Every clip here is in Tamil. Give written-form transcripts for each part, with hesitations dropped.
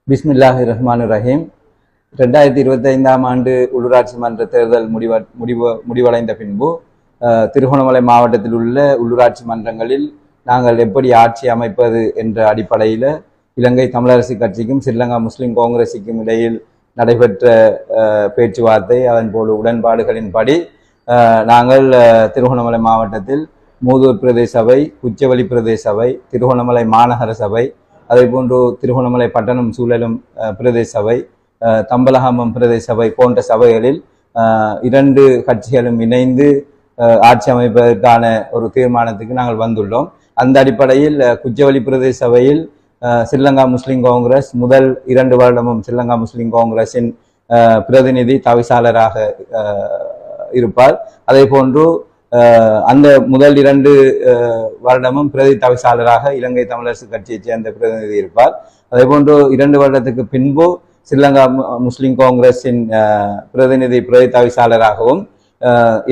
பிஸ்மில்லாஹிர் ரஹ்மானிர் ரஹீம். 2025ஆம் ஆண்டு உள்ளூராட்சி மன்ற தேர்தல் முடிவடைந்த பின்பு திருகோணமலை மாவட்டத்தில் உள்ள உள்ளூராட்சி மன்றங்களில் நாங்கள் எப்படி ஆட்சி அமைப்பது என்ற அடிப்படையில் இலங்கை தமிழரசு கட்சிக்கும் ஸ்ரீலங்கா முஸ்லிம் காங்கிரஸுக்கும் இடையில் நடைபெற்ற பேச்சுவார்த்தை அதன் போல உடன்பாடுகளின்படி நாங்கள் திருகோணமலை மாவட்டத்தில் மூதூர் பிரதேச சபை, குச்சவெளி பிரதேச சபை, திருகோணமலை மாநகர சபை, அதே போன்று திருகோணமலை பட்டணம் சூழலும் பிரதேச சபை, தம்பலகாமம் பிரதேச சபை போன்ற சபைகளில் இரண்டு கட்சிகளும் இணைந்து ஆட்சி அமைப்பதற்கான ஒரு தீர்மானத்துக்கு நாங்கள் வந்துள்ளோம். அந்த அடிப்படையில் குச்சவெளி பிரதேச சபையில் ஸ்ரீலங்கா முஸ்லிம் காங்கிரஸ் முதல் 2 வருடமும் ஸ்ரீலங்கா முஸ்லிம் காங்கிரஸின் பிரதிநிதி தவிசாளராக இருப்பார். அதே போன்று அந்த முதல் 2 வருடமும் பிரதி தவிசாளராக இலங்கை தமிழரசு கட்சியைச் சேர்ந்த பிரதிநிதி இருப்பார். அதே போன்று 2 வருடத்துக்கு பின்பு ஸ்ரீலங்கா முஸ்லிம் காங்கிரஸின் பிரதிநிதி பிரதி தவிசாளராகவும்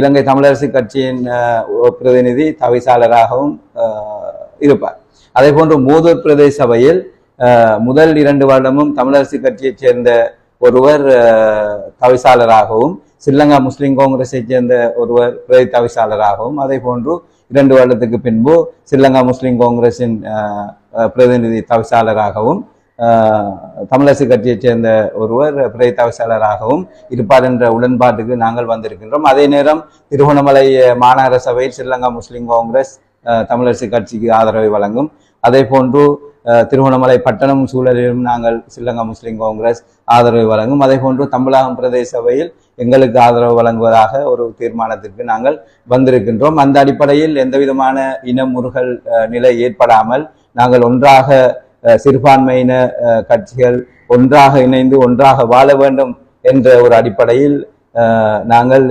இலங்கை தமிழரசு கட்சியின் பிரதிநிதி தவிசாளராகவும் இருப்பார். அதே போன்று மூதூர் பிரதேச சபையில் முதல் 2 வருடமும் தமிழரசு கட்சியைச் சேர்ந்த ஒருவர் தவிசாளராகவும் ஸ்ரீலங்கா முஸ்லிம் காங்கிரஸை சேர்ந்த ஒருவர் பிரதி தவிசாளராகவும், அதே போன்று 2 வருடத்துக்கு பின்பு ஸ்ரீலங்கா முஸ்லிம் காங்கிரஸின் பிரதிநிதி தவிசாளராகவும் தமிழரசு கட்சியைச் சேர்ந்த ஒருவர் பிரதி தவிசாளராகவும் இருப்பார் என்ற உடன்பாட்டுக்கு நாங்கள் வந்திருக்கின்றோம். அதே நேரம் திருகோணமலை மாநகர சபையில் ஸ்ரீலங்கா முஸ்லிம் காங்கிரஸ் தமிழரசு கட்சிக்கு ஆதரவை வழங்கும். அதே போன்று திருகோணமலை பட்டணம் சூழலிலும் நாங்கள் ஸ்ரீலங்கா முஸ்லிம் காங்கிரஸ் ஆதரவு வழங்கும். அதே போன்று தம்பலகம் பிரதேச சபையில் எங்களுக்கு ஆதரவு வழங்குவதாக ஒரு தீர்மானத்திற்கு நாங்கள் வந்திருக்கின்றோம். அந்த அடிப்படையில் எந்தவிதமான இனமுறுகல் நிலை ஏற்படாமல் நாங்கள் ஒன்றாக சிறுபான்மையின கட்சிகள் ஒன்றாக இணைந்து ஒன்றாக வாழ வேண்டும் என்ற ஒரு அடிப்படையில் நாங்கள்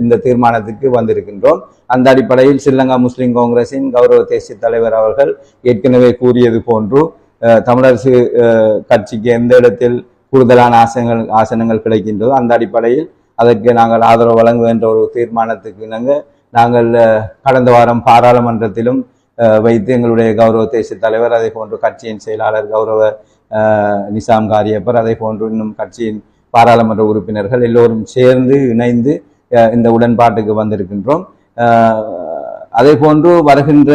இந்த தீர்மானத்திற்கு வந்திருக்கின்றோம். அந்த அடிப்படையில் ஸ்ரீலங்கா முஸ்லிம் காங்கிரஸின் கௌரவ தேசிய தலைவர் அவர்கள் ஏற்கனவே கூறியது போன்று தமிழரசு கட்சிக்கு எந்த இடத்தில் கூடுதலான ஆசனங்கள் கிடைக்கின்றதோ அந்த அடிப்படையில் அதற்கு நாங்கள் ஆதரவு வழங்குவோம் என்ற ஒரு தீர்மானத்துக்கு நாங்கள் கடந்த வாரம் பாராளுமன்றத்திலும் வைத்து எங்களுடைய கௌரவ தேசிய தலைவர், அதே போன்று கட்சியின் செயலாளர் கௌரவ நிசாம் காரியப்பர், அதே போன்று இன்னும் கட்சியின் பாராளுமன்ற உறுப்பினர்கள் எல்லோரும் சேர்ந்து இணைந்து இந்த உடன்பாட்டுக்கு வந்திருக்கின்றோம். அதே போன்று வருகின்ற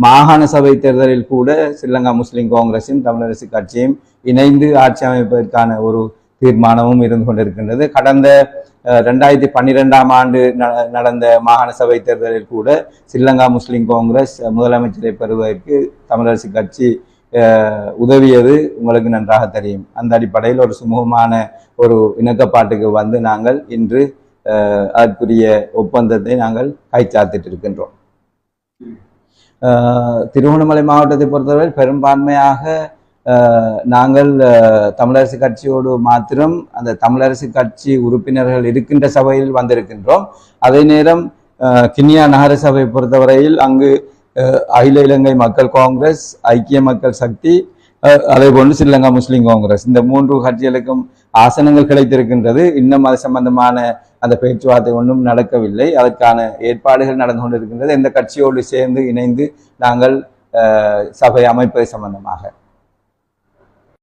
மாகாண சபை தேர்தலில் கூட ஸ்ரீலங்கா முஸ்லிம் காங்கிரஸும் தமிழரசு கட்சியும் இணைந்து ஆட்சி அமைப்பதற்கான ஒரு தீர்மானமும் இருந்து கொண்டிருக்கின்றது. கடந்த 2012ஆம் ஆண்டு நடந்த மாகாண சபை தேர்தலில் கூட ஸ்ரீலங்கா முஸ்லிம் காங்கிரஸ் முதலமைச்சரை பெறுவதற்கு தமிழரசு கட்சி உதவியது உங்களுக்கு நன்றாக தெரியும். அந்த அடிப்படையில் ஒரு சுமூகமான ஒரு இணக்கப்பாட்டுக்கு வந்து நாங்கள் இன்று அதற்குரிய ஒப்பந்தத்தை நாங்கள் கைச்சாத்திட்டு இருக்கின்றோம். திருகோணமலை மாவட்டத்தை பொறுத்தவரை பெரும்பான்மையாக நாங்கள் தமிழரசு கட்சியோடு மாத்திரம் அந்த தமிழரசு கட்சி உறுப்பினர்கள் இருக்கின்ற சபையில் வந்திருக்கின்றோம். அதே நேரம் கிண்ணியா நகர சபை பொறுத்தவரையில் அங்கு அகில இலங்கை மக்கள் காங்கிரஸ், ஐக்கிய மக்கள் சக்தி, அதே போன்று ஸ்ரீலங்கா முஸ்லிம் காங்கிரஸ் இந்த 3 கட்சிகளுக்கும் ஆசனங்கள் கிடைத்திருக்கின்றது. இன்னும் அது சம்பந்தமான அந்த பேச்சுவார்த்தை ஒன்றும் நடக்கவில்லை. அதற்கான ஏற்பாடுகள் நடந்து கொண்டிருக்கின்றது. இந்த கட்சியோடு சேர்ந்து இணைந்து நாங்கள் சபை அமைப்பது சம்பந்தமாக